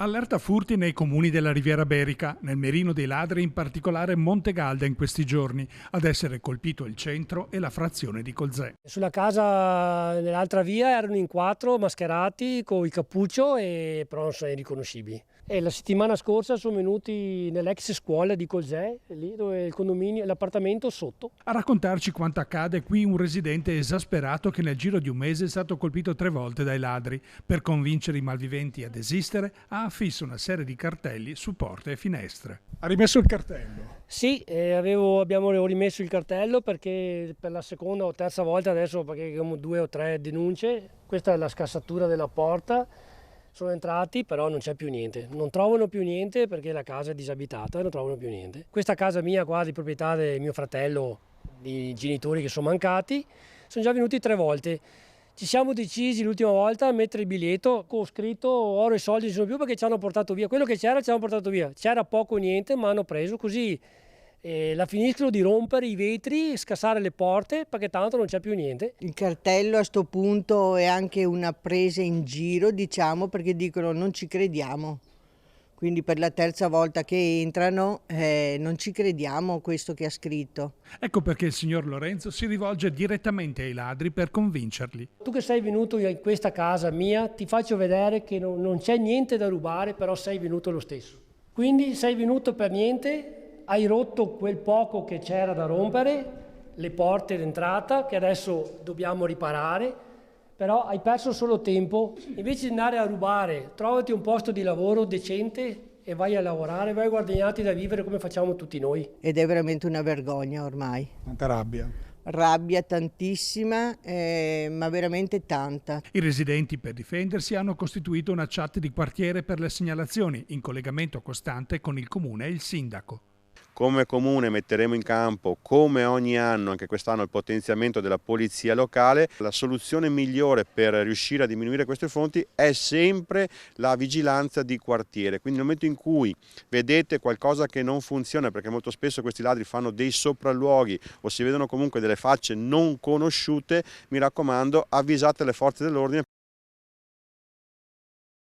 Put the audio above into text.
Allerta furti nei comuni della Riviera Berica, nel Merino dei Ladri, in particolare Montegalda in questi giorni, ad essere colpito il centro e la frazione di Colzè. Sulla casa nell'altra via erano in 4 mascherati con il cappuccio, però non sono riconoscibili. E la settimana scorsa sono venuti nell'ex scuola di Colzè, lì dove il condominio, l'appartamento sotto. A raccontarci quanto accade qui un residente esasperato che nel giro di un mese è stato colpito 3 volte dai ladri. Per convincere i malviventi a desistere, ha affisso una serie di cartelli su porte e finestre. Ha rimesso il cartello? Sì, abbiamo rimesso il cartello perché per la seconda o terza volta adesso, perché abbiamo 2 o 3 denunce, questa è la scassatura della porta. Sono entrati, però non c'è più niente, non trovano più niente perché la casa è disabitata e non trovano più niente. Questa casa mia qua di proprietà di mio fratello, di genitori che sono mancati, sono già venuti 3 volte. Ci siamo decisi l'ultima volta a mettere il biglietto con scritto oro e soldi non ci sono più perché ci hanno portato via. Quello che c'era ci hanno portato via, c'era poco o niente ma hanno preso così. La finiscono di rompere i vetri, scassare le porte perché tanto non c'è più niente. Il cartello a sto punto è anche una presa in giro, diciamo, perché dicono non ci crediamo. Quindi per la terza volta che entrano non ci crediamo a questo che ha scritto. Ecco perché il signor Lorenzo si rivolge direttamente ai ladri per convincerli. Tu che sei venuto in questa casa mia, ti faccio vedere che non c'è niente da rubare, però sei venuto lo stesso. Quindi sei venuto per niente. Hai rotto quel poco che c'era da rompere, le porte d'entrata che adesso dobbiamo riparare, però hai perso solo tempo. Invece di andare a rubare, trovati un posto di lavoro decente e vai a lavorare, vai a guadagnarti da vivere come facciamo tutti noi. Ed è veramente una vergogna ormai. Tanta rabbia. Rabbia tantissima, ma veramente tanta. I residenti, per difendersi, hanno costituito una chat di quartiere per le segnalazioni, in collegamento costante con il comune e il sindaco. Come comune metteremo in campo, come ogni anno, anche quest'anno, il potenziamento della polizia locale. La soluzione migliore per riuscire a diminuire queste fonti è sempre la vigilanza di quartiere. Quindi nel momento in cui vedete qualcosa che non funziona, perché molto spesso questi ladri fanno dei sopralluoghi o si vedono comunque delle facce non conosciute, mi raccomando, avvisate le forze dell'ordine.